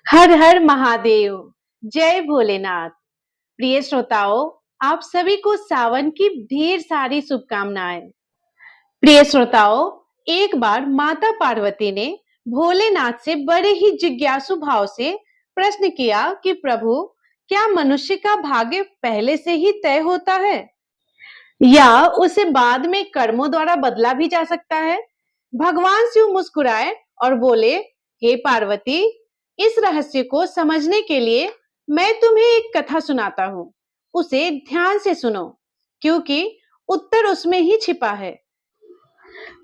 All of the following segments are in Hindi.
हर हर महादेव। जय भोलेनाथ। प्रिय श्रोताओं, आप सभी को सावन की ढेर सारी शुभकामनाएं। प्रिय श्रोताओं, एक बार माता पार्वती ने भोलेनाथ से बड़े ही जिज्ञासु भाव से प्रश्न किया कि प्रभु, क्या मनुष्य का भाग्य पहले से ही तय होता है या उसे बाद में कर्मों द्वारा बदला भी जा सकता है? भगवान शिव मुस्कुराए और बोले, हे पार्वती, इस रहस्य को समझने के लिए मैं तुम्हें एक कथा सुनाता हूं। उसे ध्यान से सुनो, क्योंकि उत्तर उसमें ही छिपा है।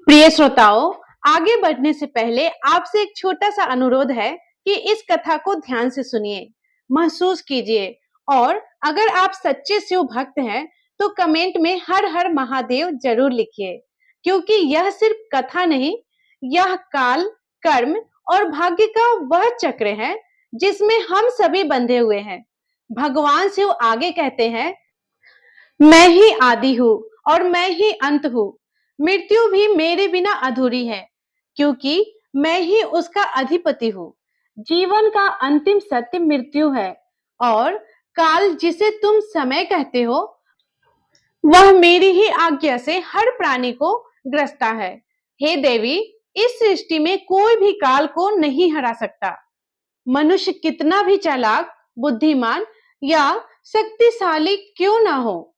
प्रिय श्रोताओं, आगे बढ़ने से पहले आपसे एक छोटा सा अनुरोध है कि इस कथा को ध्यान से सुनिए, महसूस कीजिए, और अगर आप सच्चे शिव भक्त हैं तो कमेंट में हर हर महादेव जरूर लिखिए, क्योंकि यह सिर्फ कथा नहीं, यह काल, कर्म और भाग्य का वह चक्र है जिसमें हम सभी बंधे हुए हैं। भगवान शिव आगे कहते हैं, मैं ही आदि हूं और मैं ही अंत हूं। मृत्यु भी मेरे बिना अधूरी है, क्योंकि मैं ही उसका अधिपति हूं। जीवन का अंतिम सत्य मृत्यु है, और काल, जिसे तुम समय कहते हो, वह मेरी ही आज्ञा से हर प्राणी को ग्रसता है। हे देवी, इस सृष्टि में कोई भी काल को नहीं हरा सकता। मनुष्य कितना भी चालाक, बुद्धिमान या शक्तिशाली क्यों ना हो,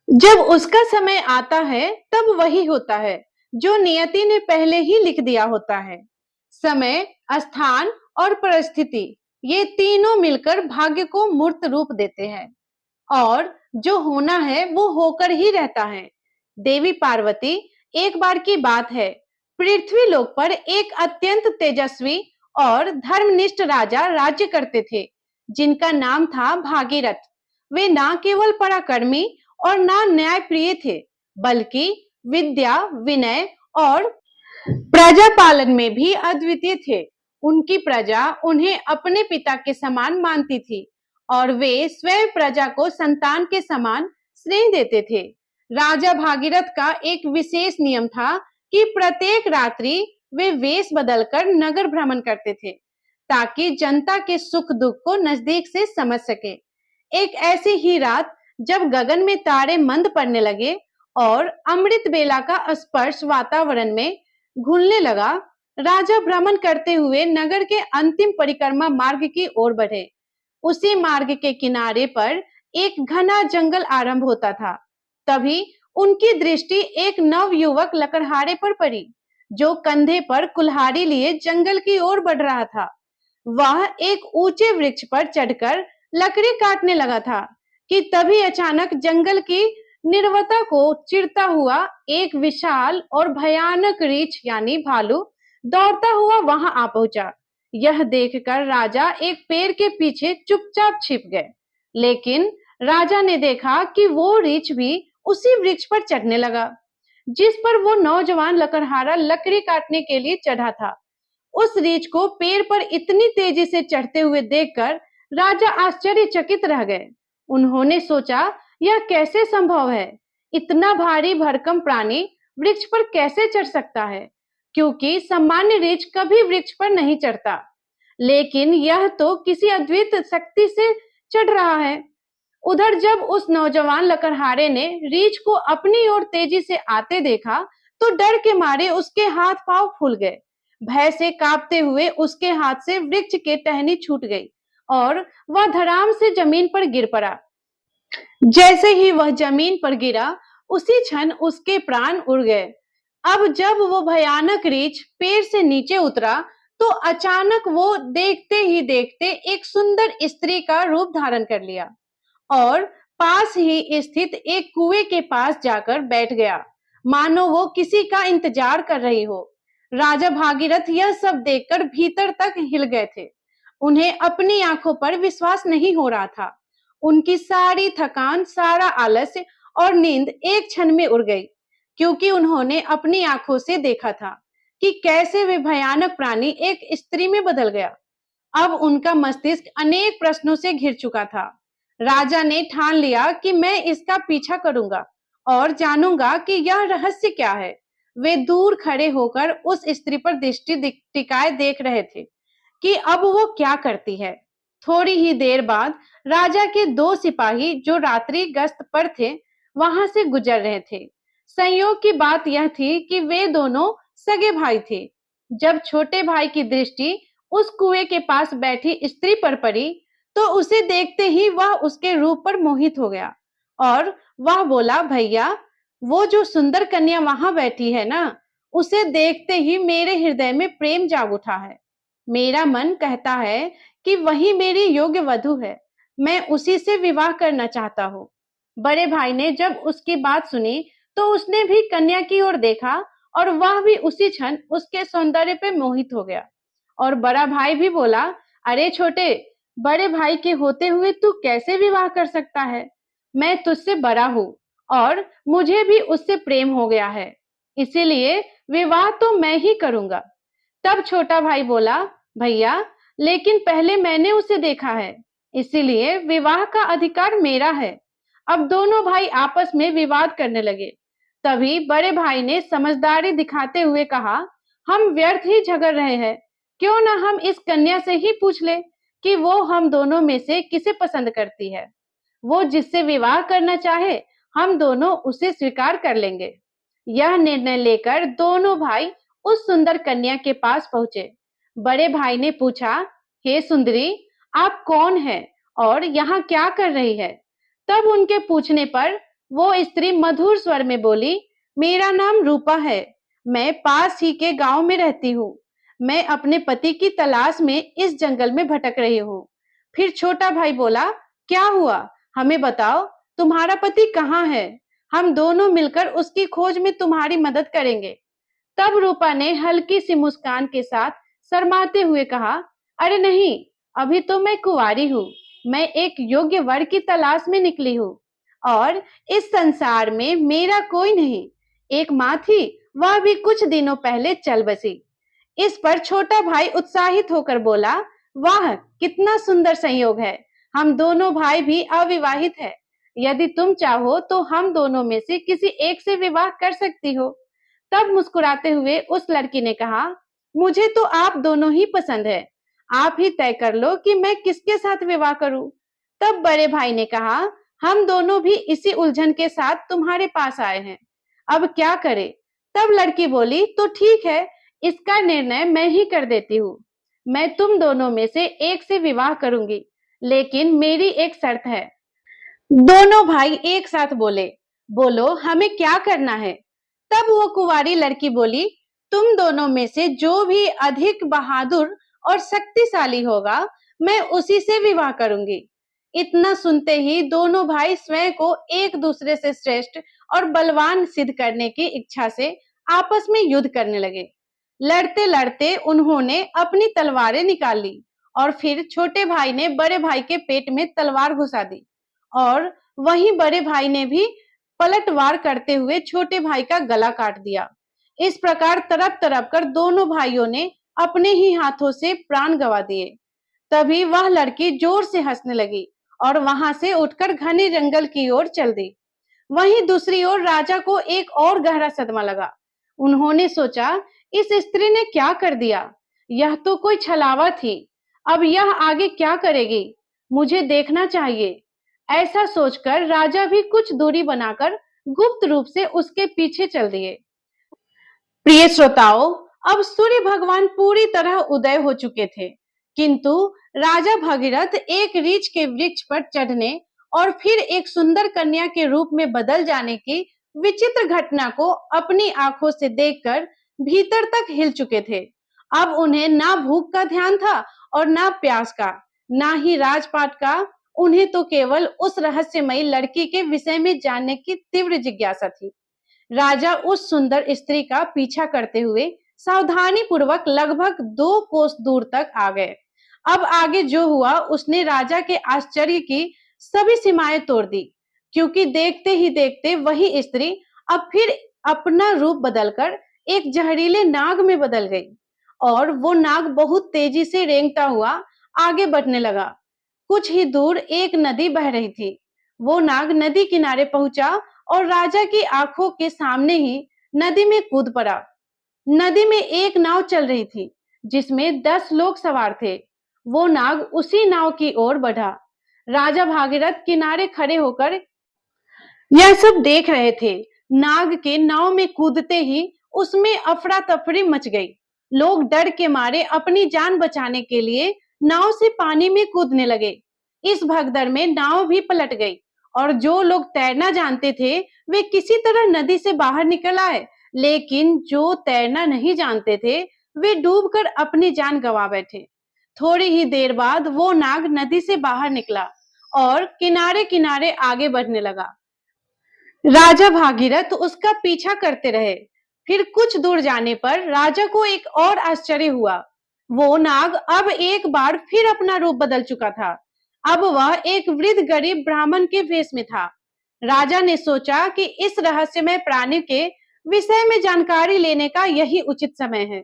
जब उसका समय आता है तब वही होता है जो नियति ने पहले ही लिख दिया होता है। समय, स्थान और परिस्थिति, ये तीनों मिलकर भाग्य को मूर्त रूप देते हैं, और जो होना है वो होकर ही रहता है। देवी पार्वती, एक बार की बात है, पृथ्वी लोक पर एक अत्यंत तेजस्वी और धर्मनिष्ठ राजा राज्य करते थे, जिनका नाम था भागीरथ। वे ना केवल पराक्रमी और ना न्यायप्रिय थे, बल्कि विद्या, विनय और प्रजा पालन में भी अद्वितीय थे। उनकी प्रजा उन्हें अपने पिता के समान मानती थी, और वे स्वयं प्रजा को संतान के समान स्नेह देते थे। राजा भागीरथ का एक विशेष नियम था कि प्रत्येक रात्रि वे वेश बदलकर नगर भ्रमण करते थे, ताकि जनता के सुख दुख को नजदीक से समझ सके। एक ऐसी ही रात, जब गगन में तारे मंद पड़ने लगे और अमृत बेला का स्पर्श वातावरण में घुलने लगा, राजा भ्रमण करते हुए नगर के अंतिम परिक्रमा मार्ग की ओर बढ़े। उसी मार्ग के किनारे पर एक घना जंगल आरंभ होता था। तभी उनकी दृष्टि एक नव युवक लकड़हारे पर पड़ी, जो कंधे पर कुल्हाड़ी लिए जंगल की ओर बढ़ रहा था। वह एक ऊंचे वृक्ष पर चढ़कर लकड़ी काटने लगा था कि तभी अचानक जंगल की निर्वता को चिरता हुआ एक विशाल और भयानक रीछ यानी भालू दौड़ता हुआ वहां आ पहुंचा। यह देखकर राजा एक पेड़ के पीछे चुपचाप छिप गए, लेकिन राजा ने देखा कि वो रीछ भी उसी वृक्ष पर चढ़ने लगा, जिस पर वो नौजवान लकड़हारा लकड़ी काटने के लिए चढ़ा था। उस रीछ को पेड़ पर इतनी तेजी से चढ़ते हुए देखकर राजा आश्चर्यचकित रह गए। उन्होंने सोचा, यह कैसे संभव है? इतना भारी भरकम प्राणी वृक्ष पर कैसे चढ़ सकता है? क्योंकि सामान्य रीछ कभी वृक्ष पर नहीं चढ़ता, लेकिन यह तो किसी अद्भुत शक्ति से चढ़ रहा है। उधर जब उस नौजवान लकड़हारे ने रीछ को अपनी ओर तेजी से आते देखा, तो डर के मारे उसके हाथ पांव फूल गए। भय से कांपते हुए उसके हाथ से वृक्ष के टहनी छूट गई और वह धड़ाम से जमीन पर गिर पड़ा। जैसे ही वह जमीन पर गिरा, उसी क्षण उसके प्राण उड़ गए। अब जब वो भयानक रीछ पेड़ से नीचे उतरा, तो अचानक वो देखते ही देखते एक सुंदर स्त्री का रूप धारण कर लिया और पास ही स्थित एक कुएं के पास जाकर बैठ गया, मानो वो किसी का इंतजार कर रही हो। राजा भागीरथ यह सब देखकर भीतर तक हिल गए थे। उन्हें अपनी आंखों पर विश्वास नहीं हो रहा था। उनकी सारी थकान, सारा आलस्य और नींद एक क्षण में उड़ गई, क्योंकि उन्होंने अपनी आंखों से देखा था कि कैसे वे भयानक प्राणी एक स्त्री में बदल गया। अब उनका मस्तिष्क अनेक प्रश्नों से घिर चुका था। राजा ने ठान लिया कि मैं इसका पीछा करूंगा और जानूंगा कि यह रहस्य क्या है। वे दूर खड़े होकर उस स्त्री पर दृष्टि टिकाए देख रहे थे कि अब वो क्या करती है। थोड़ी ही देर बाद राजा के दो सिपाही जो रात्रि गश्त पर थे वहां से गुजर रहे थे। संयोग की बात यह थी कि वे दोनों सगे भाई थे। जब छोटे भाई की दृष्टि उस कुएं के पास बैठी स्त्री पर पड़ी तो उसे देखते ही वह उसके रूप पर मोहित हो गया और वह बोला, भैया, वो जो सुंदर कन्या वहां बैठी है ना, उसे देखते ही मेरे हृदय में प्रेम जाग उठा है। मेरा मन कहता है कि वही मेरी योग्य वधु है। मैं उसी से विवाह करना चाहता हूँ। बड़े भाई ने जब उसकी बात सुनी तो उसने भी कन्या की ओर देखा और वह भी उसी क्षण उसके सौंदर्य पे मोहित हो गया। और बड़ा भाई भी बोला, अरे छोटे, बड़े भाई के होते हुए तू कैसे विवाह कर सकता है? मैं तुझसे बड़ा हूँ और मुझे भी उससे प्रेम हो गया है, इसीलिए विवाह तो मैं ही करूंगा। तब छोटा भाई बोला, भैया, लेकिन पहले मैंने उसे देखा है, इसीलिए विवाह का अधिकार मेरा है। अब दोनों भाई आपस में विवाद करने लगे। तभी बड़े भाई ने समझदारी दिखाते हुए कहा, हम व्यर्थ ही झगड़ रहे हैं, क्यों ना हम इस कन्या से ही पूछ ले कि वो हम दोनों में से किसे पसंद करती है। वो जिससे विवाह करना चाहे हम दोनों उसे स्वीकार कर लेंगे। यह निर्णय लेकर दोनों भाई उस सुंदर कन्या के पास पहुंचे। बड़े भाई ने पूछा, हे सुंदरी, आप कौन हैं और यहाँ क्या कर रही है? तब उनके पूछने पर वो स्त्री मधुर स्वर में बोली, मेरा नाम रूपा है, मैं पास ही के गांव में रहती हूँ। मैं अपने पति की तलाश में इस जंगल में भटक रही हूँ। फिर छोटा भाई बोला, क्या हुआ, हमें बताओ, तुम्हारा पति कहाँ है? हम दोनों मिलकर उसकी खोज में तुम्हारी मदद करेंगे। तब रूपा ने हल्की सी मुस्कान के साथ शर्माते हुए कहा, अरे नहीं, अभी तो मैं कुंवारी हूँ। मैं एक योग्य वर की तलाश में निकली हूँ और इस संसार में मेरा कोई नहीं। एक माँ थी, वह भी कुछ दिनों पहले चल बसी। इस पर छोटा भाई उत्साहित होकर बोला, वाह, कितना सुंदर संयोग है। हम दोनों भाई भी अविवाहित है। यदि तुम चाहो तो हम दोनों में से किसी एक से विवाह कर सकती हो। तब मुस्कुराते हुए उस लड़की ने कहा, मुझे तो आप दोनों ही पसंद है। आप ही तय कर लो कि मैं किसके साथ विवाह करूं। तब बड़े भाई ने कहा, हम दोनों भी इसी उलझन के साथ तुम्हारे पास आए हैं, अब क्या करें? तब लड़की बोली, तो ठीक है, इसका निर्णय मैं ही कर देती हूँ। मैं तुम दोनों में से एक से विवाह करूंगी, लेकिन मेरी एक शर्त है। दोनों भाई एक साथ बोले, बोलो, हमें क्या करना है? तब वो कुंवारी लड़की बोली, तुम दोनों में से जो भी अधिक बहादुर और शक्तिशाली होगा, मैं उसी से विवाह करूंगी। इतना सुनते ही दोनों भाई स्वयं को एक दूसरे से श्रेष्ठ और बलवान सिद्ध करने की इच्छा से आपस में युद्ध करने लगे। लड़ते लड़ते उन्होंने अपनी तलवारें निकाल ली और फिर छोटे भाई ने बड़े भाई के पेट में तलवार घुसा दी और वहीं बड़े भाई ने भी पलटवार करते हुए छोटे भाई का गला काट दिया। इस प्रकार तड़प तड़प कर दोनों भाइयों ने अपने ही हाथों से प्राण गंवा दिए। तभी वह लड़की जोर से हंसने लगी और वहां से उठकर घने जंगल की ओर चल दी। वहीं दूसरी ओर राजा को एक और गहरा सदमा लगा। उन्होंने सोचा, इस स्त्री ने क्या कर दिया? यह तो कोई छलावा थी। अब यह आगे क्या करेगी? मुझे देखना चाहिए। ऐसा सोचकर राजा भी कुछ दूरी बनाकर गुप्त रूप से उसके पीछे चल दिए। प्रिय श्रोताओं, अब सूर्य भगवान पूरी तरह उदय हो चुके थे, किंतु राजा भगीरथ एक रीछ के वृक्ष पर चढ़ने और फिर एक सुंदर कन्या के रूप में बदल जाने की विचित्र घटना को अपनी आंखों से देखकर भीतर तक हिल चुके थे। अब उन्हें ना भूख का ध्यान था और ना प्यास का, ना ही राजपाट का। उन्हें तो केवल उस रहस्यमयी लड़की के विषय में जानने की तीव्र जिज्ञासा थी। राजा उस सुंदर स्त्री का पीछा करते हुए सावधानी पूर्वक लगभग 2 कोस दूर तक आ गए। अब आगे जो हुआ उसने राजा के आश्चर्य की सभी सीमाएं तोड़ दी, क्योंकि देखते ही देखते वही स्त्री अब फिर अपना रूप बदलकर एक जहरीले नाग में बदल गई और वो नाग बहुत तेजी से रेंगता हुआ आगे बढ़ने लगा। कुछ ही दूर एक नदी बह रही थी। वो नाग नदी किनारे पहुंचा और राजा की आंखों के सामने ही नदी में कूद पड़ा। नदी में एक नाव चल रही थी, जिसमें 10 लोग सवार थे। वो नाग उसी नाव की ओर बढ़ा। राजा भागीरथ किनारे खड़े होकर यह सब देख रहे थे। नाग के नाव में कूदते ही उसमें अफरा तफरी मच गई। लोग डर के मारे अपनी जान बचाने के लिए नाव से पानी में कूदने लगे। इस भगदड़ में नाव भी पलट गई और जो लोग तैरना जानते थे वे किसी तरह नदी से बाहर निकल आए, लेकिन जो तैरना नहीं जानते थे वे डूबकर अपनी जान गंवा बैठे। थोड़ी ही देर बाद वो नाग नदी से बाहर निकला और किनारे किनारे आगे बढ़ने लगा। राजा भागीरथ उसका पीछा करते रहे। फिर कुछ दूर जाने पर राजा को एक और आश्चर्य हुआ। वो नाग अब एक बार फिर अपना रूप बदल चुका था। अब वह एक वृद्ध गरीब ब्राह्मण के वेश में था। राजा ने सोचा कि इस रहस्यमय प्राणी के विषय में जानकारी लेने का यही उचित समय है,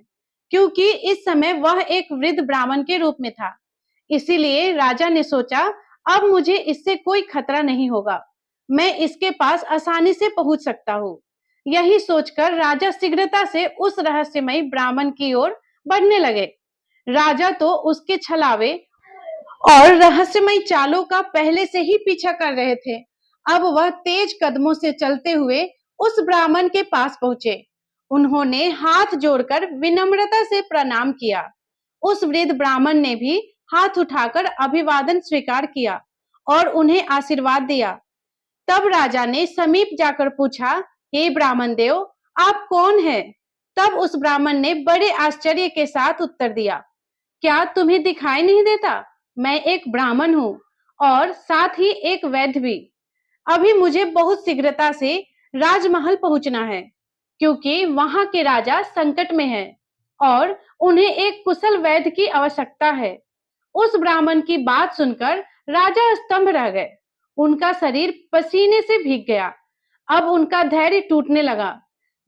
क्योंकि इस समय वह एक वृद्ध ब्राह्मण के रूप में था। इसीलिए राजा ने सोचा, अब मुझे इससे कोई खतरा नहीं होगा, मैं इसके पास आसानी से पहुंच सकता हूँ। यही सोचकर राजा शीघ्रता से उस रहस्यमयी ब्राह्मण की ओर बढ़ने लगे। राजा तो उसके छलावे और रहस्यमयी चालों का पहले से ही पीछा कर रहे थे। अब वह तेज कदमों से चलते हुए उस ब्राह्मण के पास पहुंचे। उन्होंने हाथ जोड़कर विनम्रता से प्रणाम किया। उस वृद्ध ब्राह्मण ने भी हाथ उठाकर अभिवादन स्वीकार किया और उन्हें आशीर्वाद दिया। तब राजा ने समीप जाकर पूछा, हे ब्राह्मण देव, आप कौन हैं? तब उस ब्राह्मण ने बड़े आश्चर्य के साथ उत्तर दिया, क्या तुम्हें दिखाई नहीं देता? मैं एक ब्राह्मण हूँ और साथ ही एक वैद्य भी। अभी मुझे बहुत शीघ्रता से राजमहल पहुंचना है, क्योंकि वहां के राजा संकट में हैं और उन्हें एक कुशल वैद्य की आवश्यकता है। उस ब्राह्मण की बात सुनकर राजा स्तंभ रह गए। उनका शरीर पसीने से भीग गया। अब उनका धैर्य टूटने लगा।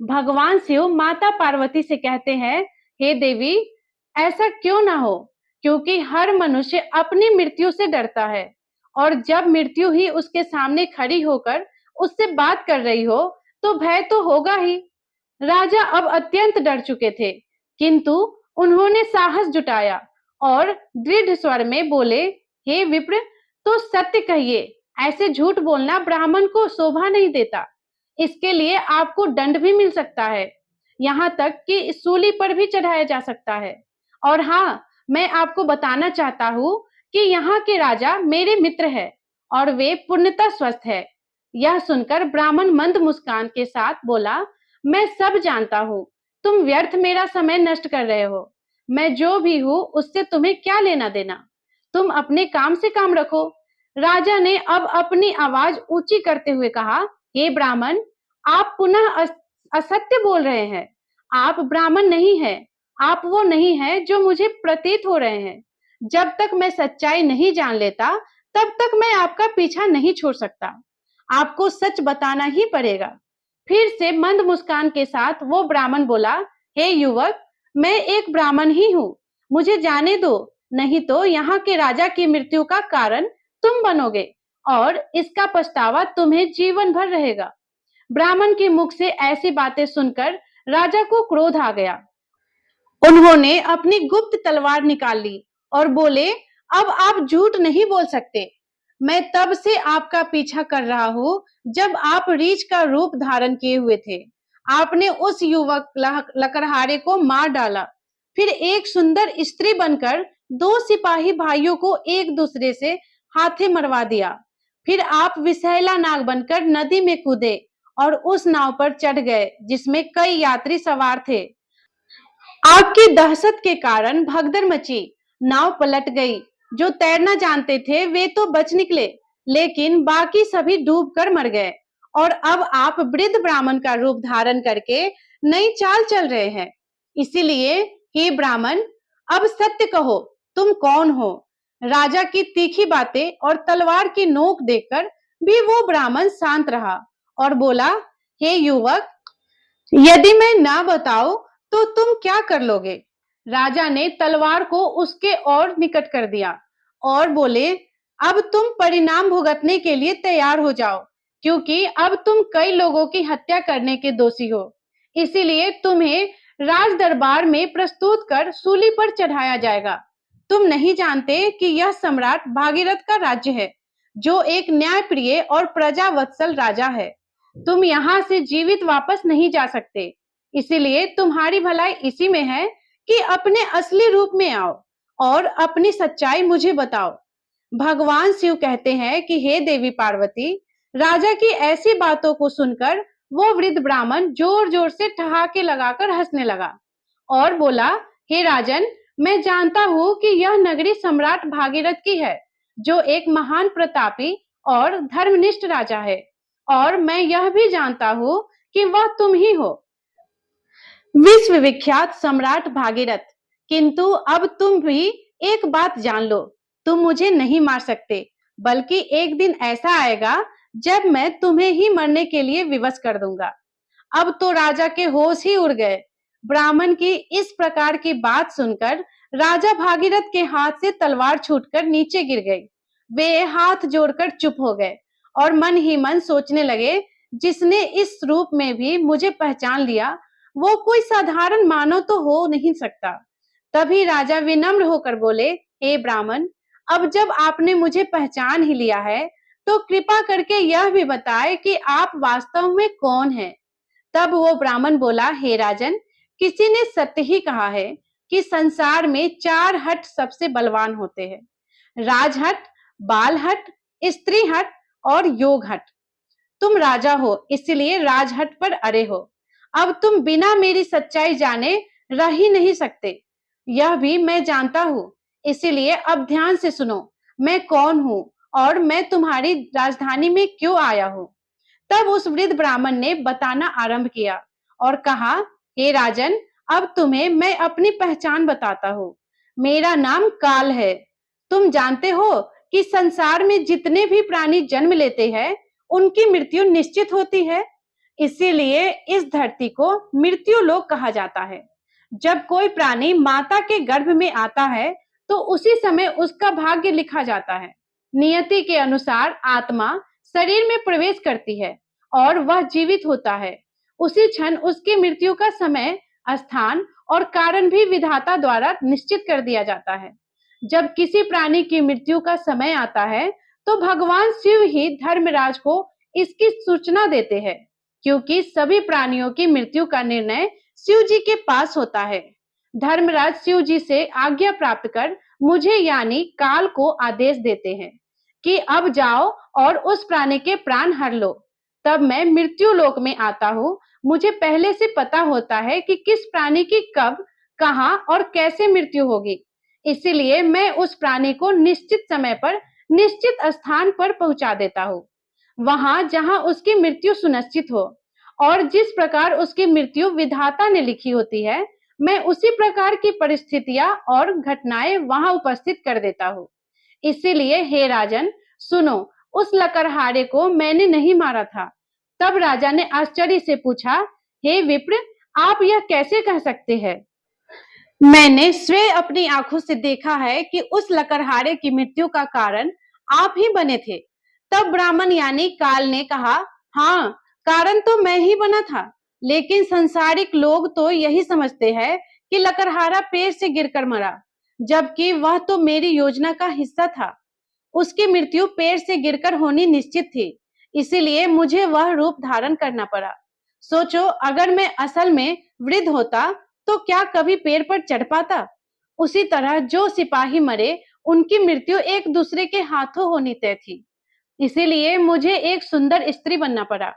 भगवान शिव माता पार्वती से कहते हैं, हे देवी, ऐसा क्यों ना हो, क्योंकि हर मनुष्य अपनी मृत्यु से डरता है और जब मृत्यु ही उसके सामने खड़ी होकर उससे बात कर रही हो तो भय तो होगा ही। राजा अब अत्यंत डर चुके थे, किंतु उन्होंने साहस जुटाया और दृढ़ स्वर में बोले, हे विप्र, तो सत्य कहिए, ऐसे झूठ बोलना ब्राह्मण को शोभा नहीं देता। इसके लिए आपको दंड भी मिल सकता है, यहाँ तक कि सूली पर भी चढ़ाया जा सकता है। और हाँ, मैं आपको बताना चाहता हूँ कि यहाँ के राजा मेरे मित्र हैं और वे पूर्णतः स्वस्थ है। यह सुनकर ब्राह्मण मंद मुस्कान के साथ बोला, मैं सब जानता हूँ, तुम व्यर्थ मेरा समय नष्ट कर रहे हो। मैं जो भी हूँ उससे तुम्हें क्या लेना देना, तुम अपने काम से काम रखो। राजा ने अब अपनी आवाज ऊंची करते हुए कहा, हे ब्राह्मण, आप पुनः असत्य बोल रहे हैं। आप ब्राह्मण नहीं है, आप वो नहीं है जो मुझे प्रतीत हो रहे हैं। जब तक मैं सच्चाई नहीं जान लेता तब तक मैं आपका पीछा नहीं छोड़ सकता। आपको सच बताना ही पड़ेगा। फिर से मंद मुस्कान के साथ वो ब्राह्मण बोला, हे युवक, मैं एक ब्राह्मण ही हूँ, मुझे जाने दो, नहीं तो यहाँ के राजा की मृत्यु का कारण तुम बनोगे और इसका पछतावा तुम्हें जीवन भर रहेगा। ब्राह्मण के मुख से ऐसी बातें सुनकर राजा को क्रोध आ गया। उन्होंने अपनी गुप्त तलवार निकाल ली और बोले, अब आप झूठ नहीं बोल सकते। मैं तब से आपका पीछा कर रहा हूँ जब आप रीछ का रूप धारण किए हुए थे। आपने उस युवक लकड़हारे को मार डाला, फिर एक सुंदर स्त्री बनकर दो सिपाही भाइयों को एक दूसरे से हाथे मरवा दिया। फिर आप विषैला नाग बनकर नदी में कूदे और उस नाव पर चढ़ गए जिसमें कई यात्री सवार थे। आपकी दहशत के कारण भगदड़ मची, नाव पलट गई। जो तैरना जानते थे वे तो बच निकले, लेकिन बाकी सभी डूबकर मर गए। और अब आप वृद्ध ब्राह्मण का रूप धारण करके नई चाल चल रहे हैं। इसीलिए हे ब्राह्मण, अब सत्य कहो, तुम कौन हो? राजा की तीखी बातें और तलवार की नोक देखकर भी वो ब्राह्मण शांत रहा और बोला, हे युवक, यदि मैं ना बताऊं तो तुम क्या कर लोगे? राजा ने तलवार को उसके और निकट कर दिया और बोले, अब तुम परिणाम भुगतने के लिए तैयार हो जाओ, क्योंकि अब तुम कई लोगों की हत्या करने के दोषी हो। इसीलिए तुम्हें राज दरबार में प्रस्तुत कर सूली पर चढ़ाया जाएगा। तुम नहीं जानते कि यह सम्राट भागीरथ का राज्य है, जो एक न्यायप्रिय और प्रजावत्सल राजा है। तुम यहाँ से जीवित वापस नहीं जा सकते, इसीलिए तुम्हारी भलाई इसी में है कि अपने असली रूप में आओ और अपनी सच्चाई मुझे बताओ। भगवान शिव कहते हैं कि हे देवी पार्वती, राजा की ऐसी बातों को सुनकर वो वृद्ध ब्राह्मण जोर जोर से ठहाके लगाकर हंसने लगा और बोला, हे राजन, मैं जानता हूं कि यह नगरी सम्राट भागीरथ की है, जो एक महान प्रतापी और धर्मनिष्ठ राजा है, और मैं यह भी जानता हूं कि वह तुम ही हो, विश्व विख्यात सम्राट भागीरथ। किंतु अब तुम भी एक बात जान लो, तुम मुझे नहीं मार सकते, बल्कि एक दिन ऐसा आएगा जब मैं तुम्हें ही मरने के लिए विवश कर दूंगा। अब तो राजा के होश ही उड़ गए। ब्राह्मण की इस प्रकार की बात सुनकर राजा भागीरथ के हाथ से तलवार छूटकर नीचे गिर गई। वे हाथ जोड़कर चुप हो गए और मन ही मन सोचने लगे, जिसने इस रूप में भी मुझे पहचान लिया, वो कोई साधारण मानव तो हो नहीं सकता। तभी राजा विनम्र होकर बोले, हे ब्राह्मण, अब जब आपने मुझे पहचान ही लिया है, तो कृपा करके यह भी बताए कि आप वास्तव में कौन हैं। तब वो ब्राह्मण बोला, हे राजन, किसी ने सत्य ही कहा है कि संसार में 4 हट सबसे बलवान होते हैं, राजहट, बालहट, स्त्री हट और योग हट। तुम राजा हो, इसलिए राजहट पर अड़े हो। अब तुम बिना मेरी सच्चाई जाने रह ही नहीं सकते, यह भी मैं जानता हूं, इसीलिए अब ध्यान से सुनो, मैं कौन हूं और मैं तुम्हारी राजधानी में क्यों आया हूं। तब उस वृद्ध ब्राह्मण ने बताना आरंभ किया और कहा, हे राजन, अब तुम्हें मैं अपनी पहचान बताता हूँ। मेरा नाम काल है। तुम जानते हो कि संसार में जितने भी प्राणी जन्म लेते हैं, उनकी मृत्यु निश्चित होती है, इसीलिए इस धरती को मृत्यु लोक कहा जाता है। जब कोई प्राणी माता के गर्भ में आता है, तो उसी समय उसका भाग्य लिखा जाता है। नियति के अनुसार आत्मा शरीर में प्रवेश करती है और वह जीवित होता है। उसी क्षण उसकी मृत्यु का समय, स्थान और कारण भी विधाता द्वारा निश्चित कर दिया जाता है। जब किसी प्राणी की मृत्यु का समय आता है, तो भगवान शिव ही धर्मराज को इसकी सूचना देते हैं, क्योंकि सभी प्राणियों की मृत्यु का निर्णय शिव जी के पास होता है। धर्मराज शिव जी से आज्ञा प्राप्त कर मुझे यानी काल को आदेश देते हैं कि अब जाओ और उस प्राणी के प्राण हर लो। तब मैं मृत्यु लोक में आता हूँ। मुझे पहले से पता होता है कि किस प्राणी की कब, कहाँ और कैसे मृत्यु होगी, इसीलिए मैं उस प्राणी को निश्चित समय पर निश्चित स्थान पर पहुंचा देता हूँ, वहां जहां उसकी मृत्यु सुनिश्चित हो, और जिस प्रकार उसकी मृत्यु विधाता ने लिखी होती है, मैं उसी प्रकार की परिस्थितियां और घटनाएं वहां उपस्थित कर देता हूँ। इसीलिए हे राजन, सुनो, उस लकड़हारे को मैंने नहीं मारा था। तब राजा ने आश्चर्य से पूछा, हे विप्र, आप यह कैसे कह सकते हैं? मैंने स्वयं अपनी आंखों से देखा है कि उस लकड़हारे की मृत्यु का कारण आप ही बने थे। तब ब्राह्मण यानी काल ने कहा, हाँ, कारण तो मैं ही बना था, लेकिन संसारिक लोग तो यही समझते हैं कि लकड़हारा पेड़ से गिरकर मरा, जबकि वह तो मेरी योजना का हिस्सा था। उसकी मृत्यु पेड़ से गिरकर होनी निश्चित थी, इसीलिए मुझे वह रूप धारण करना पड़ा। सोचो, अगर मैं असल में वृद्ध होता तो क्या कभी पेड़ पर चढ़ पाता? उसी तरह जो सिपाही मरे, उनकी मृत्यु एक दूसरे के हाथों होनी तय थी, इसीलिए मुझे एक सुंदर स्त्री बनना पड़ा।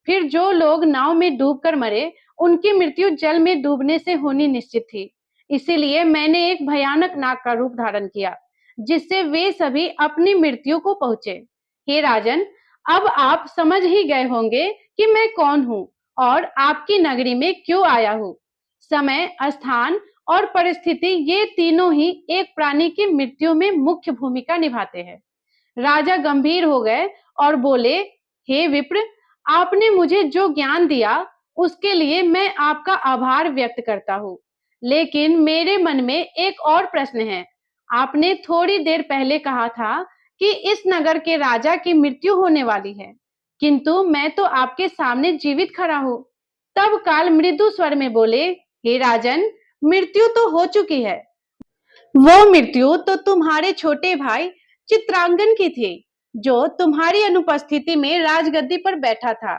फिर जो लोग नाव में डूबकर मरे, उनकी मृत्यु जल में डूबने से होनी निश्चित थी, इसीलिए मैंने एक भयानक नाग का रूप धारण किया, जिससे वे सभी अपनी मृत्यु को पहुंचे। हे राजन, अब आप समझ ही गए होंगे कि मैं कौन हूँ और आपकी नगरी में क्यों आया हूँ। समय, स्थान और परिस्थिति, ये तीनों ही एक प्राणी की मृत्यु में मुख्य भूमिका निभाते हैं। राजा गंभीर हो गए और बोले, हे विप्र, आपने मुझे जो ज्ञान दिया, उसके लिए मैं आपका आभार व्यक्त करता हूँ, लेकिन मेरे मन में एक और प्रश्न है। आपने थोड़ी देर पहले कहा था कि इस नगर के राजा की मृत्यु होने वाली है, किंतु मैं तो आपके सामने जीवित खड़ा हूँ। तब काल मृदु स्वर में बोले, हे राजन, मृत्यु तो हो चुकी है। वो मृत्यु तो तुम्हारे छोटे भाई चित्रांगन की थी, जो तुम्हारी अनुपस्थिति में राजगद्दी पर बैठा था।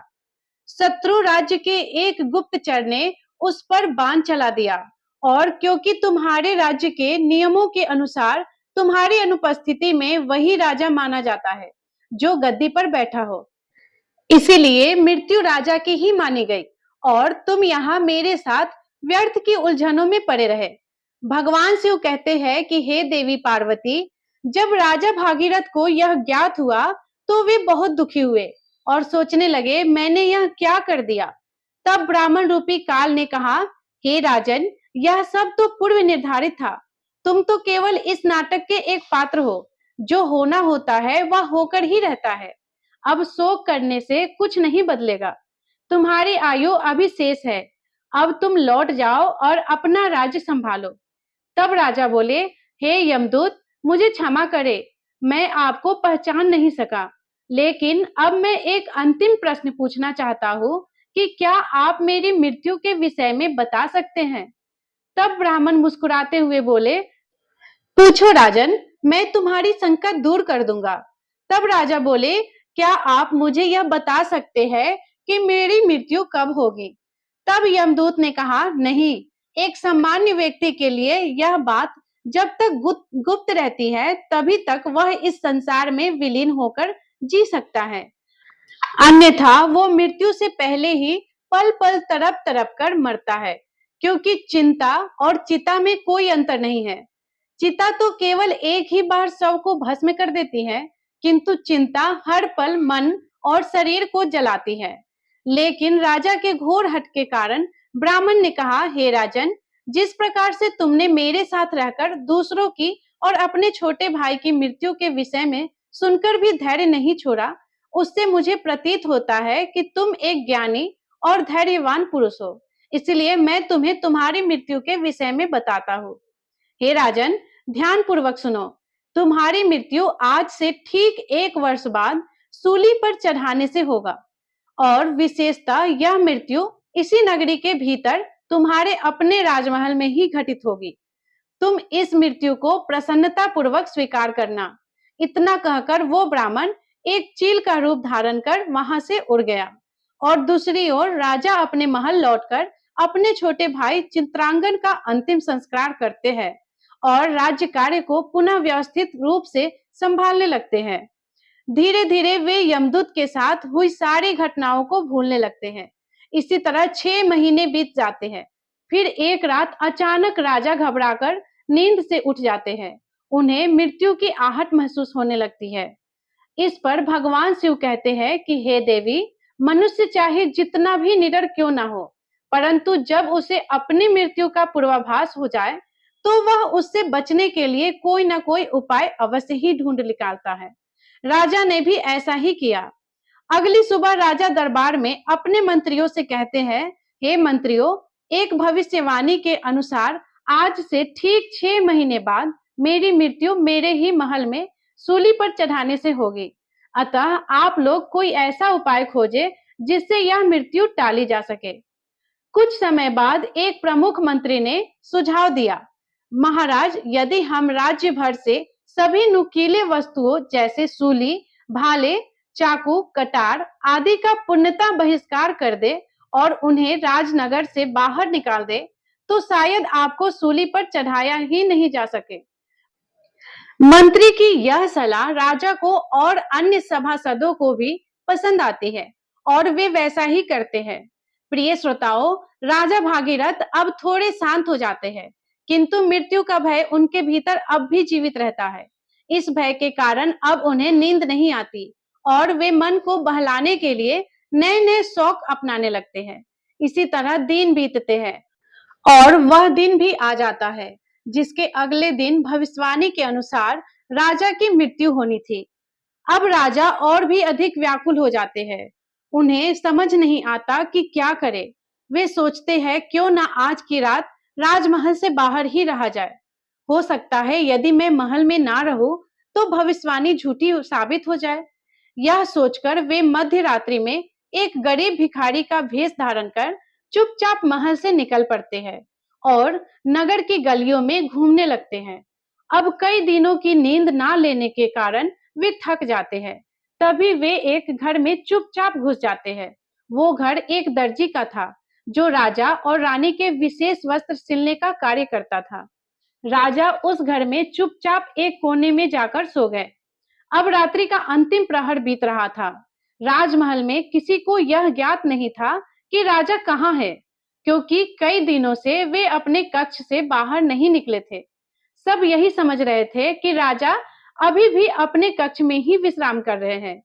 शत्रु राज्य के एक गुप्तचर ने उस पर बाण चला दिया, और क्योंकि तुम्हारे राज्य के नियमों के अनुसार तुम्हारी अनुपस्थिति में वही राजा माना जाता है जो गद्दी पर बैठा हो, इसीलिए मृत्यु राजा की ही मानी गई और तुम यहाँ मेरे साथ व्यर्थ की उलझनों में पड़े रहे। भगवान शिव कहते हैं कि हे देवी पार्वती, जब राजा भागीरथ को यह ज्ञात हुआ तो वे बहुत दुखी हुए और सोचने लगे, मैंने यह क्या कर दिया। तब ब्राह्मण रूपी काल ने कहा, हे राजन, यह सब तो पूर्व निर्धारित था। तुम तो केवल इस नाटक के एक पात्र हो। जो होना होता है वह होकर ही रहता है। अब शोक करने से कुछ नहीं बदलेगा। तुम्हारी आयु अभी शेष है। अब तुम लौट जाओ और अपना राज्य संभालो। तब राजा बोले, हे यमदूत, मुझे क्षमा करे, मैं आपको पहचान नहीं सका। लेकिन अब मैं एक अंतिम प्रश्न पूछना चाहता हूँ कि क्या आप मेरी मृत्यु के विषय में बता सकते हैं? तब ब्राह्मण मुस्कुराते हुए बोले, पूछो राजन, मैं तुम्हारी शंका दूर कर दूंगा। तब राजा बोले, क्या आप मुझे यह बता सकते हैं कि मेरी मृत्यु कब होगी? तब यमदूत ने कहा, नहीं, एक सामान्य व्यक्ति के लिए यह बात जब तक गुप्त रहती है तभी तक वह इस संसार में विलीन होकर जी सकता है, अन्यथा वो मृत्यु से पहले ही पल पल तड़प तड़प कर मरता है। क्योंकि चिंता और चिता में कोई अंतर नहीं है। चिता तो केवल एक ही बार शव को भस्म कर देती है, किंतु चिंता हर पल मन और शरीर को जलाती है। लेकिन राजा के घोर हठ के कारण ब्राह्मण ने कहा, हे राजन, जिस प्रकार से तुमने मेरे साथ रहकर दूसरों की और अपने छोटे भाई की मृत्यु के विषय में सुनकर भी धैर्य नहीं छोड़ा, उससे मुझे प्रतीत होता है कि तुम एक ज्ञानी और धैर्यवान पुरुष हो। इसलिए मैं तुम्हें तुम्हारी मृत्यु के विषय में बताता हूँ। हे राजन, ध्यान पूर्वक सुनो। तुम्हारी मृत्यु आज से ठीक 1 वर्ष बाद सूली पर चढ़ाने से होगा, और विशेषतः यह मृत्यु इसी नगरी के भीतर तुम्हारे अपने राजमहल में ही घटित होगी। तुम इस मृत्यु को प्रसन्नता पूर्वक स्वीकार करना। इतना कहकर वो ब्राह्मण एक चील का रूप धारण कर वहां से उड़ गया, और दूसरी ओर राजा अपने महल लौटकर अपने छोटे भाई चित्रांगन का अंतिम संस्कार करते हैं और राज्य कार्य को पुनः व्यवस्थित रूप से संभालने लगते हैं। धीरे धीरे वे यमदूत के साथ हुई सारी घटनाओं को भूलने लगते हैं। इसी तरह 6 महीने बीत जाते हैं। फिर एक रात अचानक राजा घबराकर नींद से उठ जाते हैं। उन्हें मृत्यु की आहट महसूस होने लगती है। इस पर भगवान शिव कहते हैं कि हे देवी, मनुष्य चाहे जितना भी निडर क्यों ना हो, परंतु जब उसे अपनी मृत्यु का पूर्वाभास हो जाए तो वह उससे बचने के लिए कोई ना कोई उपाय अवश्य ही ढूंढ निकालता है। राजा ने भी ऐसा ही किया। अगली सुबह राजा दरबार में अपने मंत्रियों से कहते हैं, हे मंत्रियों, एक भविष्यवाणी के अनुसार आज से ठीक 6 महीने बाद मेरी मृत्यु मेरे ही महल में सूली पर चढ़ाने से होगी। अतः आप लोग कोई ऐसा उपाय खोजे जिससे यह मृत्यु टाली जा सके। कुछ समय बाद एक प्रमुख मंत्री ने सुझाव दिया, महाराज, यदि हम राज्य भर से सभी नुकीले वस्तुओं जैसे सूली, भाले, चाकू, कटार आदि का पूर्णतः बहिष्कार कर दे और उन्हें राजनगर से बाहर निकाल दे, तो शायद आपको सूली पर चढ़ाया ही नहीं जा सके। मंत्री की यह सलाह राजा को और अन्य सभासदों को भी पसंद आती है और वे वैसा ही करते हैं। प्रिय श्रोताओं, राजा भागीरथ अब थोड़े शांत हो जाते हैं, किंतु मृत्यु का भय उनके भीतर अब भी जीवित रहता है। इस भय के कारण अब उन्हें नींद नहीं आती और वे मन को बहलाने के लिए नए नए शौक अपनाने लगते हैं। इसी तरह दिन बीतते हैं और वह दिन भी आ जाता है जिसके अगले दिन भविष्यवाणी के अनुसार राजा की मृत्यु होनी थी। अब राजा और भी अधिक व्याकुल हो जाते हैं। उन्हें समझ नहीं आता कि क्या करे। वे सोचते हैं, क्यों ना आज की रात राजमहल से बाहर ही रहा जाए। हो सकता है यदि मैं महल में ना रहूं तो भविष्यवाणी झूठी साबित हो जाए। यह सोचकर वे मध्य रात्रि में एक गरीब भिखारी का भेष धारण कर चुपचाप महल से निकल पड़ते हैं और नगर की गलियों में घूमने लगते हैं। अब कई दिनों की नींद ना लेने के कारण वे थक जाते हैं। तभी वे एक घर में चुपचाप घुस जाते हैं। वो घर एक दर्जी का था, जो राजा और रानी के विशेष वस्त्र सिलने का कार्य करता था। राजा उस घर में चुपचाप एक कोने में जाकर सो गए। अब रात्रि का अंतिम प्रहर बीत रहा था। राजमहल में किसी को यह ज्ञात नहीं था कि राजा कहाँ है, क्योंकि कई दिनों से वे अपने कक्ष से बाहर नहीं निकले थे। सब यही समझ रहे थे कि राजा अभी भी अपने कक्ष में ही विश्राम कर रहे हैं।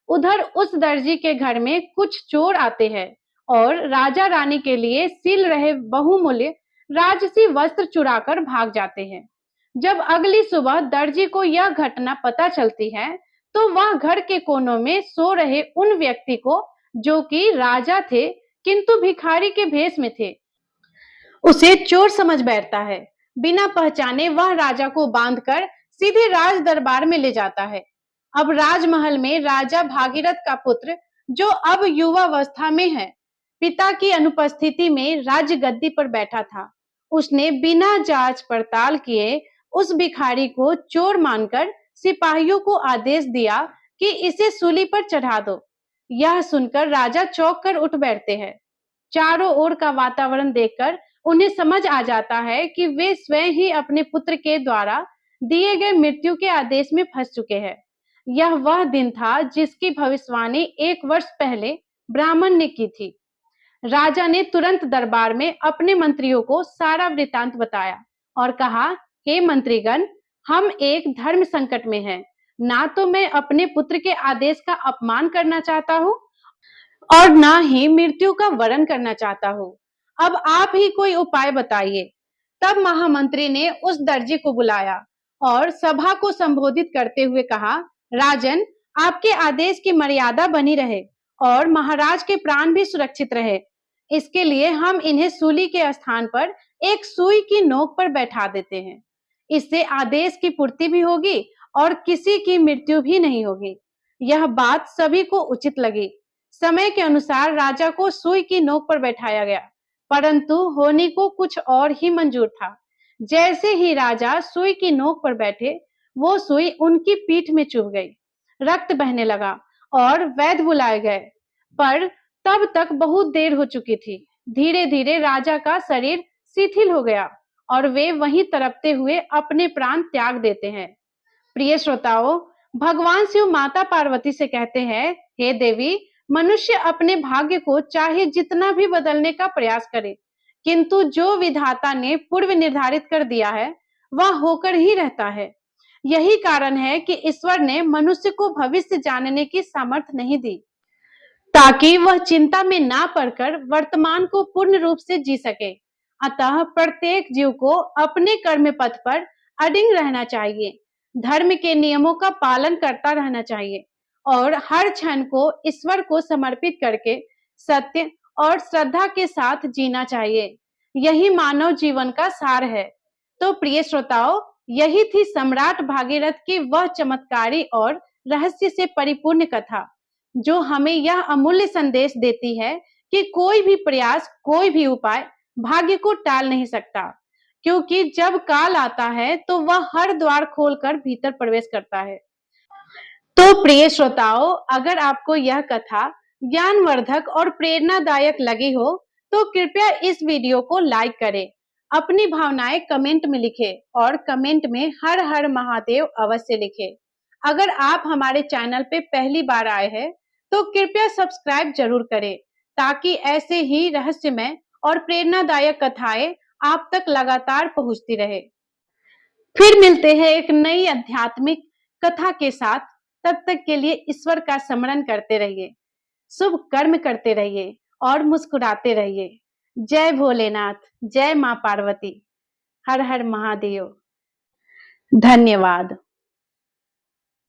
उधर उस दर्जी के घर में कुछ चोर आते हैं और राजा रानी के लिए सिल रहे बहुमूल्य राजसी वस्त्र चुराकर भाग जाते हैं। जब अगली सुबह दर्जी को यह घटना पता चलती है, तो वह घर के कोनों में सो रहे उन व्यक्ति को, जो कि राजा थे किंतु भिखारी के भेष में थे, उसे चोर समझ बैठता है। बिना पहचाने वह राजा को बांधकर सीधे राज दरबार में ले जाता है। अब राजमहल में राजा भागीरथ का पुत्र, जो अब युवावस्था में है, पिता की अनुपस्थिति में राज्य गद्दी पर बैठा था। उसने बिना जांच पड़ताल किए उस भिखारी को चोर मानकर सिपाहियों को आदेश दिया कि इसे सूली पर चढ़ा दो। यह सुनकर राजा चौंक कर उठ बैठते हैं। चारों ओर का वातावरण देखकर उन्हें समझ आ जाता है कि वे स्वयं ही अपने पुत्र के द्वारा दिए गए मृत्यु के आदेश में फंस चुके हैं। यह वह दिन था जिसकी भविष्यवाणी 1 वर्ष पहले ब्राह्मण ने की थी। राजा ने तुरंत दरबार में अपने मंत्रियों को सारा वृतांत बताया और कहा, हे मंत्रीगण, हम एक धर्म संकट में हैं। ना तो मैं अपने पुत्र के आदेश का अपमान करना चाहता हूँ और ना ही मृत्यु का वरण करना चाहता हूँ। अब आप ही कोई उपाय बताइए। तब महामंत्री ने उस दर्जी को बुलाया और सभा को संबोधित करते हुए कहा, राजन, आपके आदेश की मर्यादा बनी रहे और महाराज के प्राण भी सुरक्षित रहे। इसके लिए हम इन्हें सूली के स्थान पर एक सुई की नोक पर बैठा देते हैं। इससे आदेश की पूर्ति भी होगी और किसी की मृत्यु भी नहीं होगी। यह बात सभी को उचित लगी। समय के अनुसार राजा को सुई की नोक पर बैठाया गया, परंतु होनी को कुछ और ही मंजूर था। जैसे ही राजा सुई की नोक पर बैठे, वो सुई उनकी पीठ में चुभ गई। रक्त बहने लगा और वैद्य बुलाए गए, पर तब तक बहुत देर हो चुकी थी। धीरे धीरे राजा का शरीर शिथिल हो गया और वे वहीं तड़पते हुए अपने प्राण त्याग देते हैं। प्रिय श्रोताओं, भगवान शिव माता पार्वती से कहते हैं, हे देवी, मनुष्य अपने भाग्य को चाहे जितना भी बदलने का प्रयास करे, किंतु जो विधाता ने पूर्व निर्धारित कर दिया है, वह होकर ही रहता है। यही कारण है कि ईश्वर ने मनुष्य को भविष्य जानने की सामर्थ्य नहीं दी, ताकि वह चिंता में ना पड़कर वर्तमान को पूर्ण रूप से जी सके। अतः प्रत्येक जीव को अपने कर्म पथ पर अडिग रहना चाहिए, धर्म के नियमों का पालन करता रहना चाहिए और हर क्षण को ईश्वर को समर्पित करके सत्य और श्रद्धा के साथ जीना चाहिए। यही मानव जीवन का सार है। तो प्रिय श्रोताओं, यही थी सम्राट भागीरथ की वह चमत्कारी और रहस्य से परिपूर्ण कथा, जो हमें यह अमूल्य संदेश देती है कि कोई भी प्रयास, कोई भी उपाय भाग्य को टाल नहीं सकता, क्योंकि जब काल आता है तो वह हर द्वार खोलकर भीतर प्रवेश करता है। तो प्रिय श्रोताओं, अगर आपको यह कथा ज्ञानवर्धक और प्रेरणादायक लगी हो, तो कृपया इस वीडियो को लाइक करें, अपनी भावनाएं कमेंट में लिखें और कमेंट में हर हर महादेव अवश्य लिखें। अगर आप हमारे चैनल पे पहली बार आए हैं, तो कृपया सब्सक्राइब जरूर करें, ताकि ऐसे ही रहस्यमय और प्रेरणादायक कथाएं आप तक लगातार पहुंचती रहे। फिर मिलते हैं एक नई आध्यात्मिक कथा के साथ। तब तक के लिए ईश्वर का स्मरण करते रहिए, शुभ कर्म करते रहिए और मुस्कुराते रहिए। जय भोलेनाथ, जय मां पार्वती, हर हर महादेव। धन्यवाद।